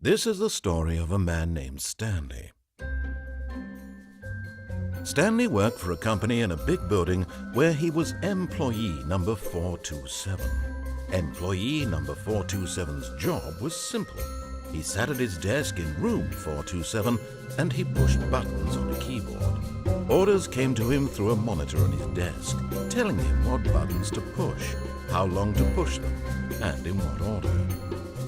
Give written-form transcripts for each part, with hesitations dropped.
This is the story of a man named Stanley. Stanley worked for a company in a big building where he was employee number 427. Employee number 427's job was simple. He sat at his desk in room 427 and he pushed buttons on a keyboard. Orders came to him through a monitor on his desk, telling him what buttons to push, how long to push them, and in what order.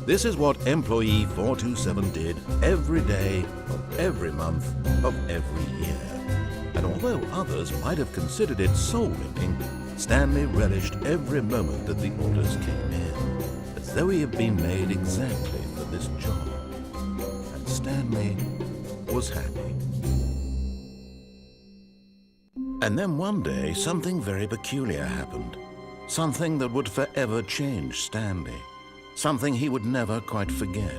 This is what employee 427 did every day of every month of every year. And although others might have considered it soul-winning, Stanley relished every moment that the orders came in, as though he had been made exactly for this job. And Stanley was happy. And then one day, something very peculiar happened. Something that would forever change Stanley. Something he would never quite forget.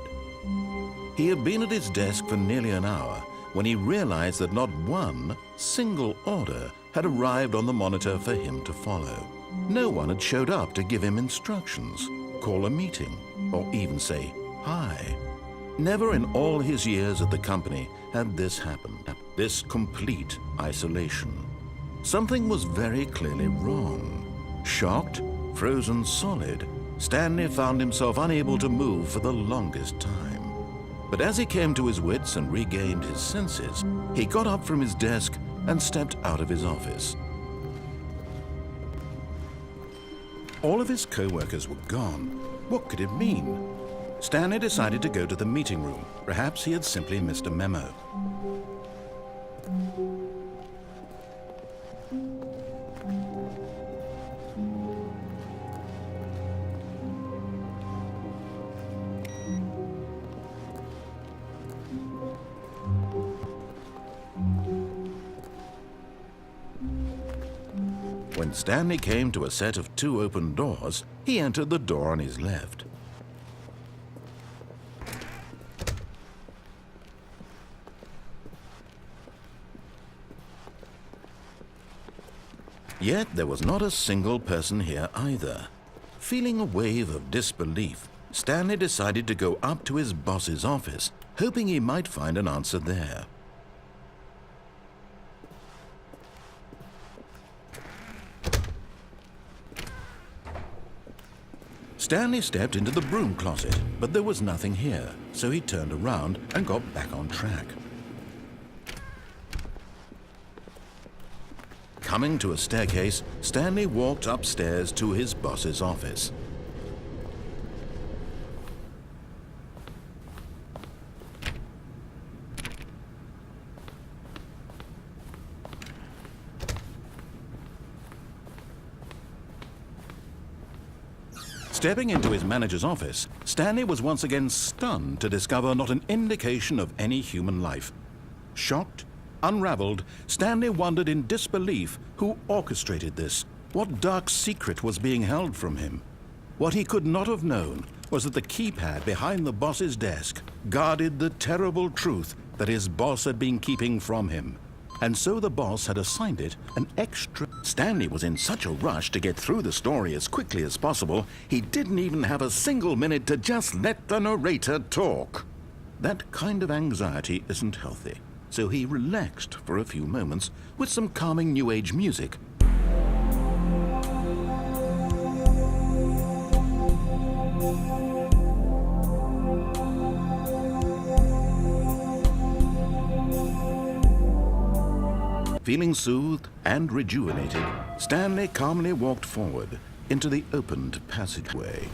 He had been at his desk for nearly an hour when he realized that not one single order had arrived on the monitor for him to follow. No one had showed up to give him instructions, call a meeting, or even say hi. Never in all his years at the company had this happened, this complete isolation. Something was very clearly wrong. Shocked, frozen solid, Stanley found himself unable to move for the longest time. But as he came to his wits and regained his senses, he got up from his desk and stepped out of his office. All of his co-workers were gone. What could it mean? Stanley decided to go to the meeting room. Perhaps he had simply missed a memo. When Stanley came to a set of 2 open doors, he entered the door on his left. Yet there was not a single person here either. Feeling a wave of disbelief, Stanley decided to go up to his boss's office, hoping he might find an answer there. Stanley stepped into the broom closet, but there was nothing here, so he turned around and got back on track. Coming to a staircase, Stanley walked upstairs to his boss's office. Stepping into his manager's office, Stanley was once again stunned to discover not an indication of any human life. Shocked, unraveled, Stanley wondered in disbelief who orchestrated this, what dark secret was being held from him. What he could not have known was that the keypad behind the boss's desk guarded the terrible truth that his boss had been keeping from him. And so the boss had assigned it an extra. Stanley was in such a rush to get through the story as quickly as possible, he didn't even have a single minute to just let the narrator talk. That kind of anxiety isn't healthy, so he relaxed for a few moments with some calming New Age music. Feeling soothed and rejuvenated, Stanley calmly walked forward into the opened passageway.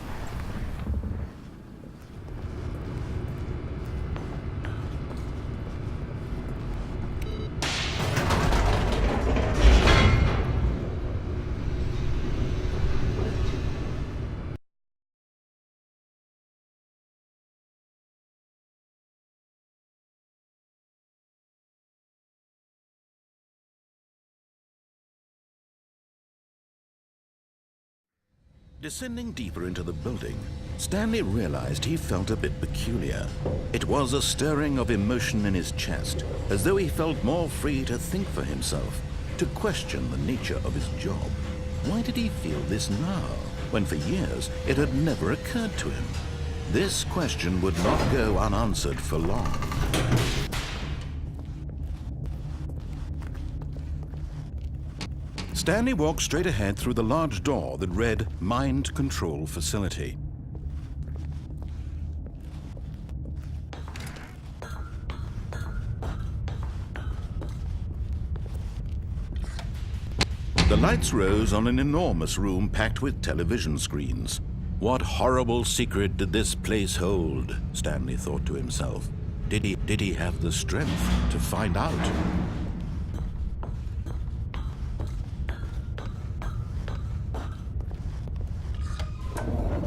Descending deeper into the building, Stanley realized he felt a bit peculiar. It was a stirring of emotion in his chest, as though he felt more free to think for himself, to question the nature of his job. Why did he feel this now, when for years it had never occurred to him? This question would not go unanswered for long. Stanley walked straight ahead through the large door that read Mind Control Facility. The lights rose on an enormous room packed with television screens. What horrible secret did this place hold? Stanley thought to himself. Did he have the strength to find out?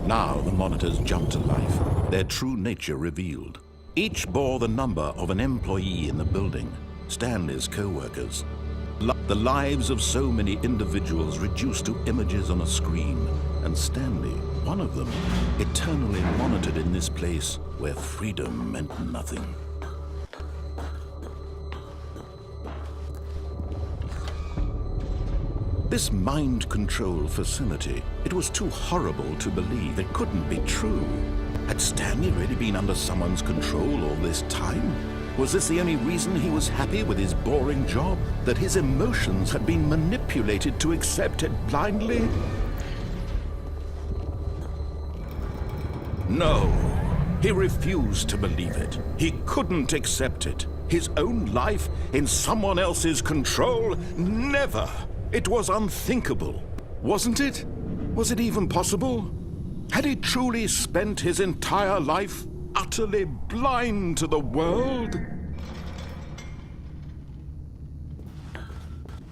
Now the monitors jumped to life, their true nature revealed. Each bore the number of an employee in the building, Stanley's co-workers. The lives of so many individuals reduced to images on a screen, and Stanley, one of them, eternally monitored in this place where freedom meant nothing. This mind control facility, it was too horrible to believe. It couldn't be true. Had Stanley really been under someone's control all this time? Was this the only reason he was happy with his boring job? That his emotions had been manipulated to accept it blindly? No, he refused to believe it. He couldn't accept it. His own life in someone else's control? Never! It was unthinkable, wasn't it? Was it even possible? Had he truly spent his entire life utterly blind to the world?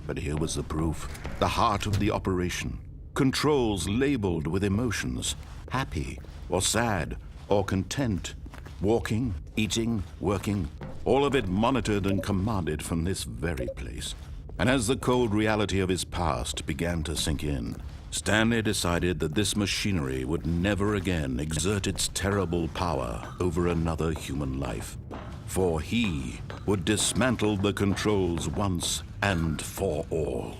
But here was the proof, the heart of the operation. Controls labeled with emotions, happy or sad or content, walking, eating, working, all of it monitored and commanded from this very place. And as the cold reality of his past began to sink in, Stanley decided that this machinery would never again exert its terrible power over another human life. For he would dismantle the controls once and for all.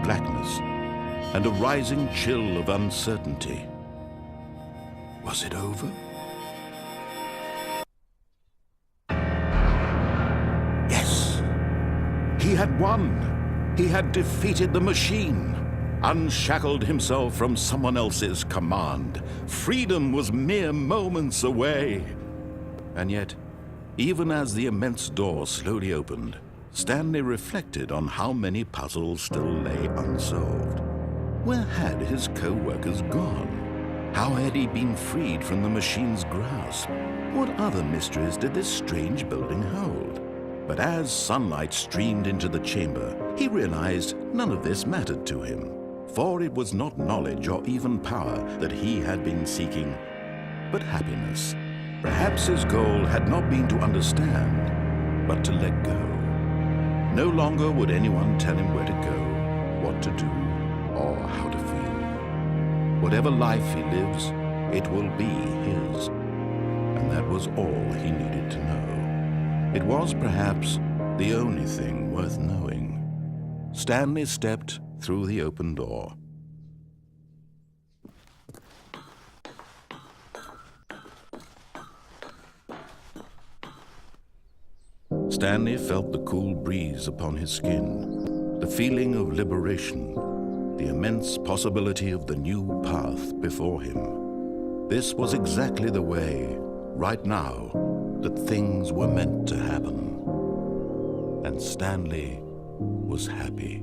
Blackness, and a rising chill of uncertainty. Was it over? Yes! He had won! He had defeated the machine, unshackled himself from someone else's command. Freedom was mere moments away. And yet, even as the immense door slowly opened, Stanley reflected on how many puzzles still lay unsolved. Where had his co-workers gone? How had he been freed from the machine's grasp? What other mysteries did this strange building hold? But as sunlight streamed into the chamber, he realized none of this mattered to him, for it was not knowledge or even power that he had been seeking, but happiness. Perhaps his goal had not been to understand, but to let go. No longer would anyone tell him where to go, what to do, or how to feel. Whatever life he lives, it will be his. And that was all he needed to know. It was perhaps the only thing worth knowing. Stanley stepped through the open door. Stanley felt the cool breeze upon his skin, the feeling of liberation, the immense possibility of the new path before him. This was exactly the way, right now, that things were meant to happen. And Stanley was happy.